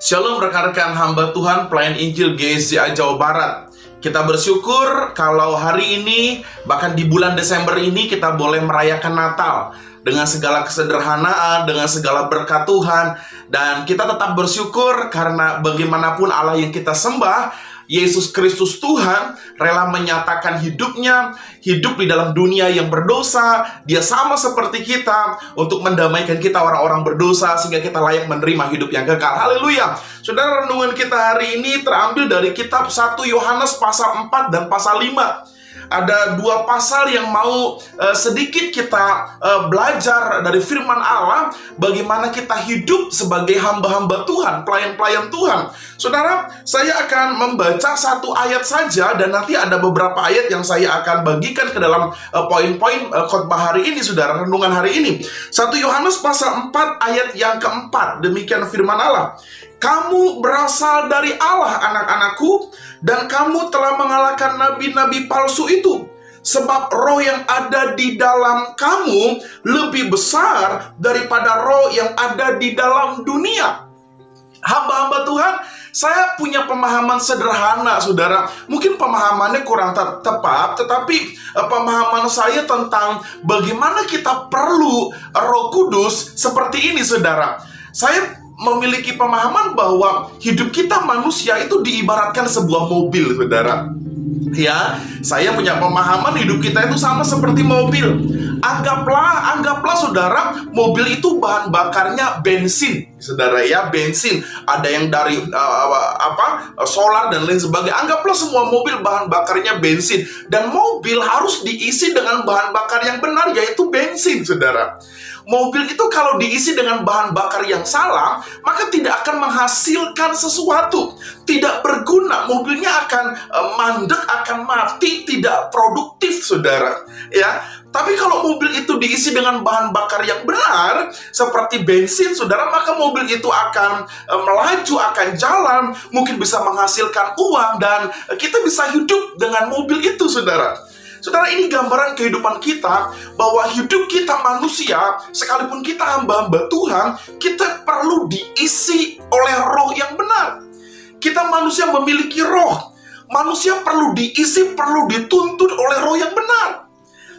Shalom rekan-rekan hamba Tuhan, pelayan Injil GSJA Jawa Barat. Kita bersyukur kalau hari ini, bahkan di bulan Desember ini, kita boleh merayakan Natal dengan segala kesederhanaan, dengan segala berkat Tuhan. Dan kita tetap bersyukur karena bagaimanapun Allah yang kita sembah, Yesus Kristus Tuhan, rela menyatakan hidupnya, hidup di dalam dunia yang berdosa. Dia sama seperti kita untuk mendamaikan kita orang-orang berdosa, sehingga kita layak menerima hidup yang kekal. Haleluya. Saudara, renungan kita hari ini terambil dari kitab 1 Yohanes pasal 4 dan pasal 5. Ada dua pasal yang mau sedikit kita belajar dari firman Allah, bagaimana kita hidup sebagai hamba-hamba Tuhan, pelayan-pelayan Tuhan. Saudara, saya akan membaca satu ayat saja, dan nanti ada beberapa ayat yang saya akan bagikan ke dalam poin-poin khotbah hari ini, saudara, renungan hari ini. 1 Yohanes pasal 4 ayat yang keempat, demikian firman Allah. Kamu berasal dari Allah, anak-anakku, dan kamu telah mengalahkan nabi-nabi palsu itu. Sebab roh yang ada di dalam kamu lebih besar daripada roh yang ada di dalam dunia. Hamba-hamba Tuhan, saya punya pemahaman sederhana, saudara. Mungkin pemahamannya kurang tepat, tetapi pemahaman saya tentang bagaimana kita perlu Roh Kudus seperti ini, saudara. Saya memiliki pemahaman bahwa hidup kita manusia itu diibaratkan sebuah mobil, saudara. Ya, saya punya pemahaman hidup kita itu sama seperti mobil. Anggaplah saudara, mobil itu bahan bakarnya bensin, saudara, ya, bensin. Ada yang dari solar dan lain sebagainya. Anggaplah semua mobil bahan bakarnya bensin, dan mobil harus diisi dengan bahan bakar yang benar, yaitu bensin, saudara. Mobil itu kalau diisi dengan bahan bakar yang salah, maka tidak akan menghasilkan sesuatu, tidak berguna. Mobilnya akan mandek, akan mati, tidak produktif, saudara. Ya, tapi kalau mobil itu diisi dengan bahan bakar yang benar, seperti bensin, saudara, maka mobil itu akan melaju, akan jalan, mungkin bisa menghasilkan uang, dan kita bisa hidup dengan mobil itu, saudara. Saudara, ini gambaran kehidupan kita, bahwa hidup kita manusia, sekalipun kita hamba-hamba Tuhan, kita perlu diisi oleh roh yang benar. Kita manusia memiliki roh. Manusia perlu diisi, perlu dituntun oleh roh yang benar.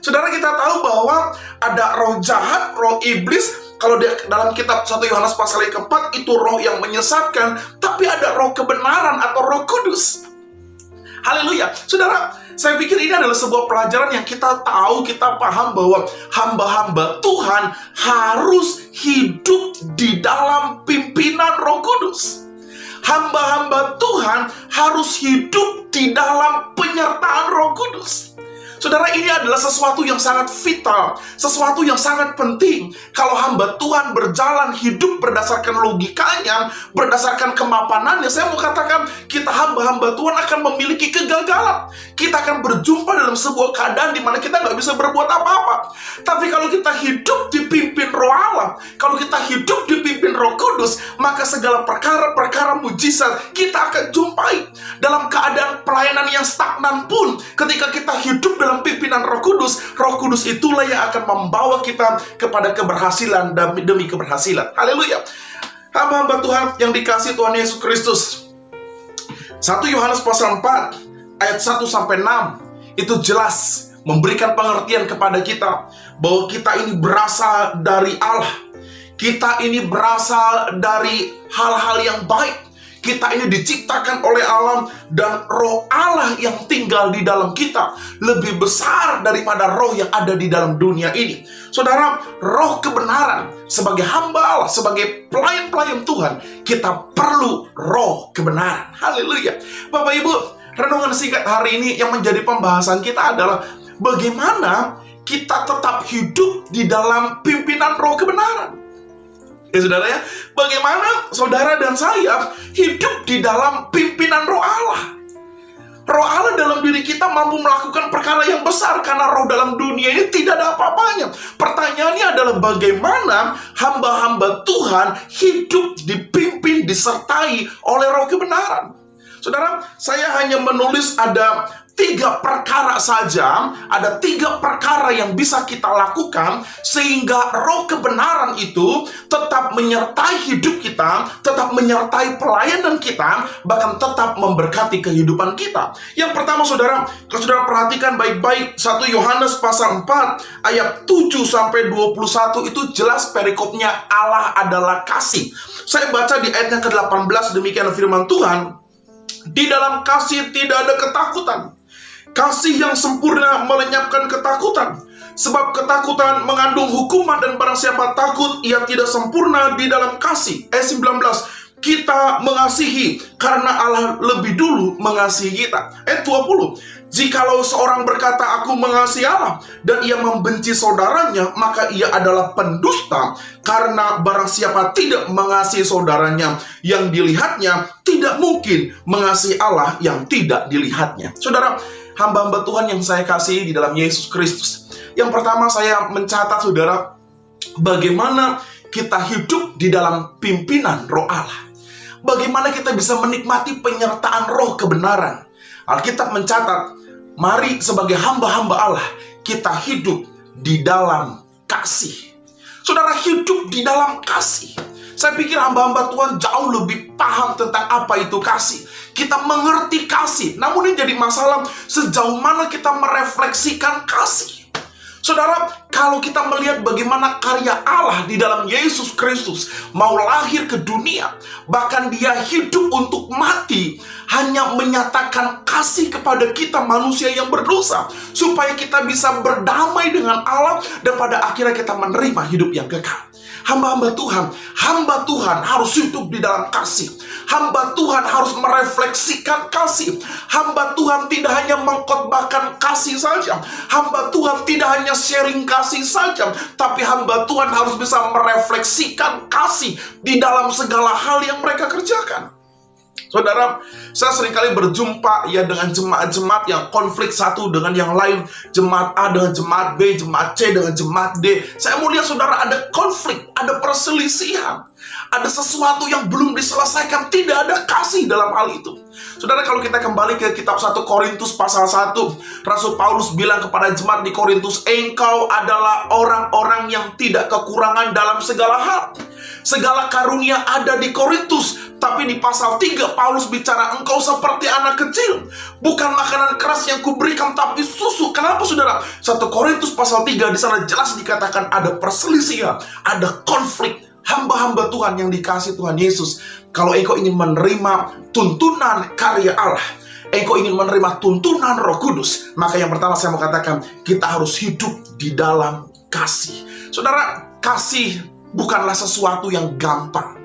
Saudara, kita tahu bahwa ada roh jahat, roh iblis. Kalau dalam kitab 1 Yohanes pasal yang keempat, itu roh yang menyesatkan. Tapi ada roh kebenaran atau Roh Kudus. Haleluya. Saudara, saya pikir ini adalah sebuah pelajaran yang kita tahu, kita paham bahwa hamba-hamba Tuhan harus hidup di dalam pimpinan Roh Kudus. Hamba-hamba Tuhan harus hidup di dalam penyertaan Roh Kudus. Saudara, ini adalah sesuatu yang sangat vital, sesuatu yang sangat penting. Kalau hamba Tuhan berjalan hidup berdasarkan logikanya, berdasarkan kemapanannya, saya mau katakan, kita hamba-hamba Tuhan akan memiliki kegagalan. Kita akan berjumpa dalam sebuah keadaan di mana kita nggak bisa berbuat apa-apa. Tapi kalau kita hidup dipimpin Roh Allah, kalau kita hidup dipimpin Roh Kudus, maka segala perkara-perkara mujizat kita akan jumpai. Dalam keadaan pelayanan yang stagnan pun, ketika kita hidup dalam pimpinan Roh Kudus itulah yang akan membawa kita kepada keberhasilan demi keberhasilan. Haleluya. Hamba-hamba Tuhan yang dikasihi Tuhan Yesus Kristus. 1 Yohanes pasal 4 ayat 1-6 itu jelas memberikan pengertian kepada kita bahwa kita ini berasal dari Allah. Kita ini berasal dari hal-hal yang baik. Kita ini diciptakan oleh Allah, dan roh Allah yang tinggal di dalam kita lebih besar daripada roh yang ada di dalam dunia ini. Saudara, roh kebenaran, sebagai hamba Allah, sebagai pelayan-pelayan Tuhan, kita perlu roh kebenaran. Haleluya. Bapak Ibu, renungan singkat hari ini yang menjadi pembahasan kita adalah bagaimana kita tetap hidup di dalam pimpinan roh kebenaran. Ya, saudara, ya, bagaimana saudara dan saya hidup di dalam pimpinan roh Allah. Roh Allah dalam diri kita mampu melakukan perkara yang besar, karena roh dalam dunia ini tidak ada apa-apanya. Pertanyaannya adalah bagaimana hamba-hamba Tuhan hidup dipimpin, disertai oleh roh kebenaran. Saudara, saya hanya menulis ada 3 perkara saja, ada 3 perkara yang bisa kita lakukan sehingga roh kebenaran itu tetap menyertai hidup kita, tetap menyertai pelayanan kita, bahkan tetap memberkati kehidupan kita. Yang pertama saudara, kalau saudara perhatikan baik-baik 1 Yohanes pasal 4 ayat 7-21 itu jelas perikopnya Allah adalah kasih. Saya baca di ayat yang ke-18 demikian firman Tuhan, di dalam kasih tidak ada ketakutan. Kasih yang sempurna melenyapkan ketakutan. Sebab ketakutan mengandung hukuman dan barang siapa takut, ia tidak sempurna di dalam kasih. Ayat 19, kita mengasihi karena Allah lebih dulu mengasihi kita. Ayat 20, jikalau seorang berkata aku mengasihi Allah dan ia membenci saudaranya, maka ia adalah pendusta. Karena barang siapa tidak mengasihi saudaranya yang dilihatnya, tidak mungkin mengasihi Allah yang tidak dilihatnya. Saudara, hamba-hamba Tuhan yang saya kasihi di dalam Yesus Kristus, yang pertama saya mencatat saudara, bagaimana kita hidup di dalam pimpinan roh Allah. Bagaimana kita bisa menikmati penyertaan roh kebenaran. Alkitab mencatat, mari sebagai hamba-hamba Allah, kita hidup di dalam kasih. Saudara, hidup di dalam kasih. Saya pikir hamba-hamba Tuhan jauh lebih paham tentang apa itu kasih. Kita mengerti kasih, namun ini jadi masalah sejauh mana kita merefleksikan kasih. Saudara, kalau kita melihat bagaimana karya Allah di dalam Yesus Kristus mau lahir ke dunia, bahkan dia hidup untuk mati, hanya menyatakan kasih kepada kita manusia yang berdosa, supaya kita bisa berdamai dengan Allah dan pada akhirnya kita menerima hidup yang kekal. Hamba-hamba Tuhan harus hidup di dalam kasih. Hamba Tuhan harus merefleksikan kasih. Hamba Tuhan tidak hanya mengkhotbahkan kasih saja. Hamba Tuhan tidak hanya sharing kasih saja, tapi hamba Tuhan harus bisa merefleksikan kasih di dalam segala hal yang mereka kerjakan. Saudara, saya seringkali berjumpa ya dengan jemaat-jemaat yang konflik satu dengan yang lain. Jemaat A dengan jemaat B, jemaat C dengan jemaat D. Saya mau lihat saudara, ada konflik, ada perselisihan, ada sesuatu yang belum diselesaikan. Tidak ada kasih dalam hal itu. Saudara, kalau kita kembali ke kitab 1 Korintus pasal 1, Rasul Paulus bilang kepada jemaat di Korintus, engkau adalah orang-orang yang tidak kekurangan dalam segala hal. Segala karunia ada di Korintus. Tapi di pasal 3 Paulus bicara, engkau seperti anak kecil, bukan makanan keras yang kuberikan, tapi susu. Kenapa saudara? 1 Korintus pasal 3 di sana jelas dikatakan ada perselisihan, ada konflik. Hamba-hamba Tuhan yang dikasih Tuhan Yesus, kalau engkau ingin menerima tuntunan karya Allah, engkau ingin menerima tuntunan Roh Kudus, maka yang pertama saya mau katakan, kita harus hidup di dalam kasih. Saudara, kasih bukanlah sesuatu yang gampang.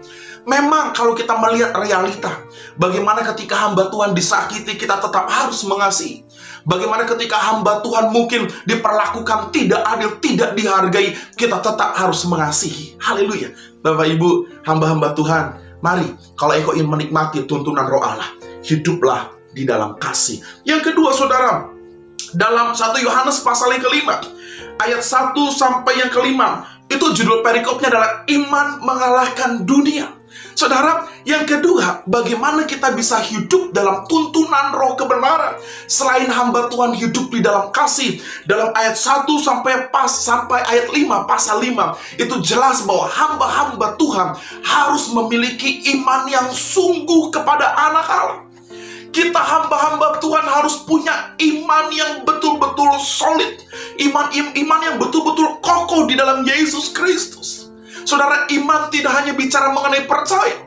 Memang kalau kita melihat realita, bagaimana ketika hamba Tuhan disakiti, kita tetap harus mengasihi. Bagaimana ketika hamba Tuhan mungkin diperlakukan tidak adil, tidak dihargai, kita tetap harus mengasihi. Haleluya. Bapak Ibu, hamba-hamba Tuhan, mari kalau engkau ingin menikmati tuntunan roh Allah, hiduplah di dalam kasih. Yang kedua saudara, dalam 1 Yohanes pasal yang kelima, ayat 1 sampai yang kelima, itu judul perikopnya adalah iman mengalahkan dunia. Saudara, yang kedua, bagaimana kita bisa hidup dalam tuntunan roh kebenaran selain hamba Tuhan hidup di dalam kasih. Dalam ayat 1 sampai ayat 5, pasal 5, itu jelas bahwa hamba-hamba Tuhan harus memiliki iman yang sungguh kepada anak Allah. Kita hamba-hamba Tuhan harus punya iman yang betul-betul solid, iman yang betul-betul kokoh di dalam Yesus Kristus. Saudara, iman tidak hanya bicara mengenai percaya.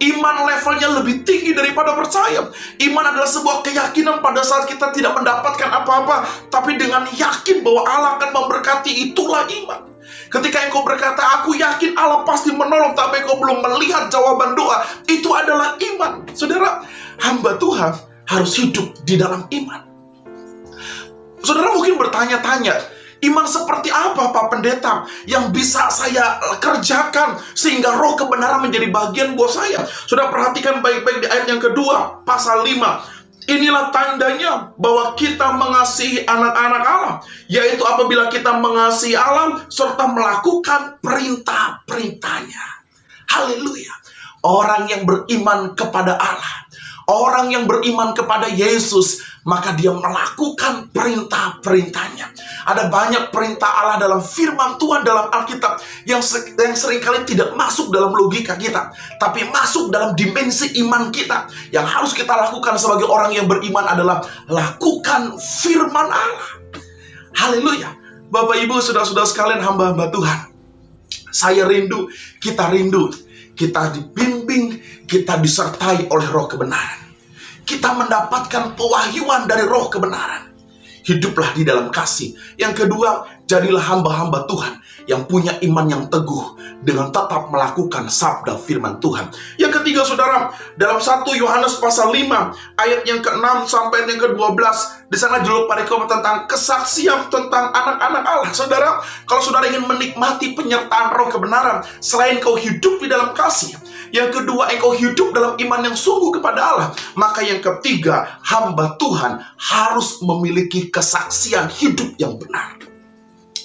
Iman levelnya lebih tinggi daripada percaya. Iman adalah sebuah keyakinan pada saat kita tidak mendapatkan apa-apa, tapi dengan yakin bahwa Allah akan memberkati, itulah iman. Ketika engkau berkata, aku yakin Allah pasti menolong, tapi engkau belum melihat jawaban doa, itu adalah iman. Saudara, hamba Tuhan harus hidup di dalam iman. Saudara mungkin bertanya-tanya, iman seperti apa Pak Pendeta yang bisa saya kerjakan sehingga roh kebenaran menjadi bagian buat saya? Sudah perhatikan baik-baik di ayat yang kedua, pasal 5. Inilah tandanya bahwa kita mengasihi anak-anak Allah, yaitu apabila kita mengasihi Allah serta melakukan perintah-perintahnya. Haleluya. Orang yang beriman kepada Allah, Orang yang beriman kepada Yesus, maka dia melakukan perintah-perintahnya. Ada banyak perintah Allah dalam firman Tuhan dalam Alkitab yang seringkali tidak masuk dalam logika kita, tapi masuk dalam dimensi iman kita. Yang harus kita lakukan sebagai orang yang beriman adalah lakukan firman Allah. Haleluya. Bapak, Ibu, saudara-saudara sekalian, hamba-hamba Tuhan, saya rindu, kita dibimbing, kita disertai oleh roh kebenaran. Kita mendapatkan pewahyuan dari roh kebenaran. Hiduplah di dalam kasih. Yang kedua, jadilah hamba-hamba Tuhan yang punya iman yang teguh dengan tetap melakukan sabda firman Tuhan. Yang ketiga, saudara, dalam 1 Yohanes pasal 5 ayat yang ke-6 sampai yang ke-12, di sana judul parikop tentang kesaksian tentang anak-anak Allah. Saudara, kalau saudara ingin menikmati penyertaan roh kebenaran, selain kau hidup di dalam kasih, yang kedua, engkau hidup dalam iman yang sungguh kepada Allah, maka yang ketiga, hamba Tuhan harus memiliki kesaksian hidup yang benar.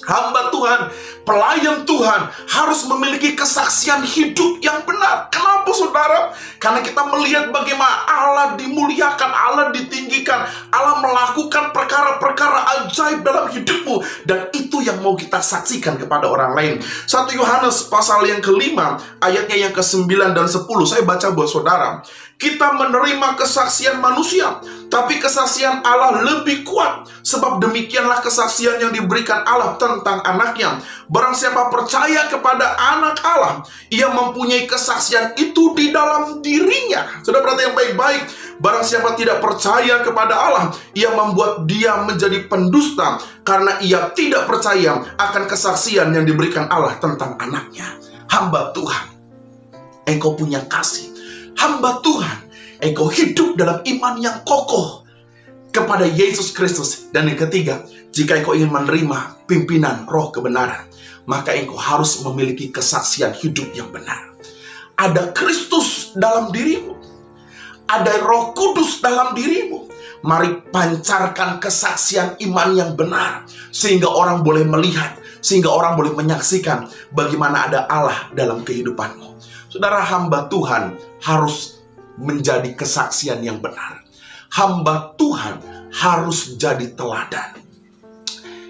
Hamba Tuhan, pelayan Tuhan harus memiliki kesaksian hidup yang benar. Kenapa, saudara? Karena kita melihat bagaimana Allah dimuliakan, Allah ditinggikan, Allah melakukan perkara-perkara ajaib dalam hidupmu, dan itu yang mau kita saksikan kepada orang lain. 1 Yohanes pasal yang ke-5 ayatnya yang ke-9 dan 10, saya baca buat saudara. Kita menerima kesaksian manusia, tapi kesaksian Allah lebih kuat. Sebab demikianlah kesaksian yang diberikan Allah tentang anaknya. Barang siapa percaya kepada anak Allah, ia mempunyai kesaksian itu di dalam dirinya. Sudah perhatikan baik-baik. Barang siapa tidak percaya kepada Allah, ia membuat dia menjadi pendusta, karena ia tidak percaya akan kesaksian yang diberikan Allah tentang anaknya. Hamba Tuhan, engkau punya kasih. Hamba Tuhan, engkau hidup dalam iman yang kokoh kepada Yesus Kristus. Dan yang ketiga, jika engkau ingin menerima pimpinan roh kebenaran, maka engkau harus memiliki kesaksian hidup yang benar. Ada Kristus dalam dirimu, ada Roh Kudus dalam dirimu. Mari pancarkan kesaksian iman yang benar, sehingga orang boleh melihat, sehingga orang boleh menyaksikan bagaimana ada Allah dalam kehidupanmu. Saudara, hamba Tuhan harus menjadi kesaksian yang benar. Hamba Tuhan harus jadi teladan.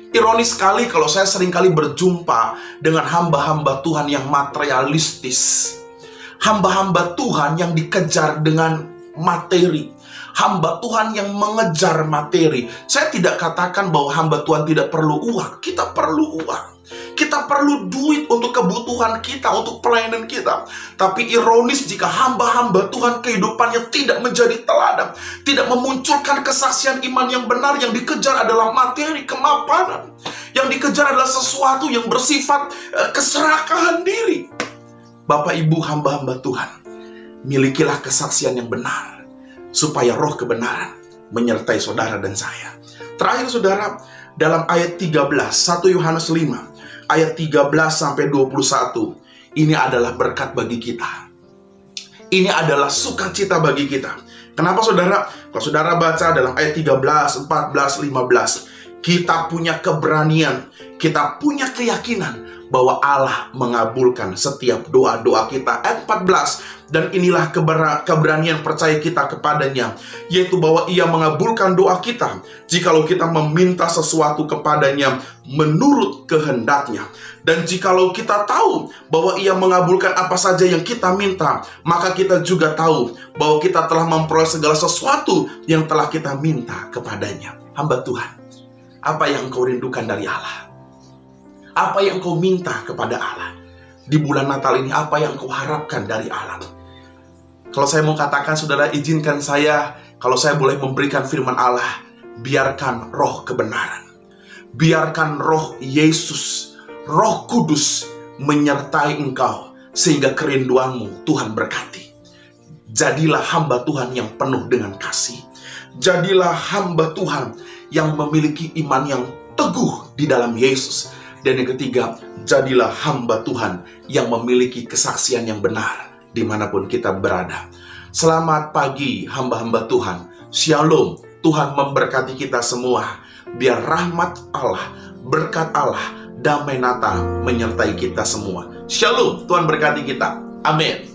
Ironis sekali kalau saya seringkali berjumpa dengan hamba-hamba Tuhan yang materialistis. Hamba-hamba Tuhan yang dikejar dengan materi. Hamba Tuhan yang mengejar materi. Saya tidak katakan bahwa hamba Tuhan tidak perlu uang. Kita perlu uang. Kita perlu duit untuk kebutuhan kita, untuk pelayanan kita. Tapi ironis jika hamba-hamba Tuhan kehidupannya tidak menjadi teladan, tidak memunculkan kesaksian iman yang benar. Yang dikejar adalah materi, kemapanan. Yang dikejar adalah sesuatu yang bersifat keserakahan diri. Bapak, Ibu, hamba-hamba Tuhan, milikilah kesaksian yang benar, supaya roh kebenaran menyertai saudara dan saya. Terakhir, saudara, dalam ayat 13, 1 Yohanes 5, ayat 13 sampai 21, ini adalah berkat bagi kita. Ini adalah sukacita bagi kita. Kenapa, saudara? Kalau saudara baca dalam ayat 13, 14, 15, kita punya keberanian, kita punya keyakinan bahwa Allah mengabulkan setiap doa-doa kita. Ayat 14, dan inilah keberanian percaya kita kepadanya, yaitu bahwa ia mengabulkan doa kita jikalau kita meminta sesuatu kepadanya menurut kehendaknya. Dan jikalau kita tahu bahwa ia mengabulkan apa saja yang kita minta, maka kita juga tahu bahwa kita telah memperoleh segala sesuatu yang telah kita minta kepadanya. Hamba Tuhan, apa yang engkau rindukan dari Allah? Apa yang engkau minta kepada Allah? Di bulan Natal ini, apa yang engkau harapkan dari Allah? Kalau saya mau katakan, saudara, izinkan saya, kalau saya boleh memberikan firman Allah, biarkan roh kebenaran, biarkan roh Yesus, Roh Kudus menyertai engkau, sehingga kerinduanmu Tuhan berkati. Jadilah hamba Tuhan yang penuh dengan kasih. Jadilah hamba Tuhan yang memiliki iman yang teguh di dalam Yesus. Dan yang ketiga, jadilah hamba Tuhan yang memiliki kesaksian yang benar dimanapun kita berada. Selamat pagi, hamba-hamba Tuhan. Shalom. Tuhan memberkati kita semua. Biar rahmat Allah, berkat Allah, damai Natal menyertai kita semua. Shalom. Tuhan berkati kita. Amin.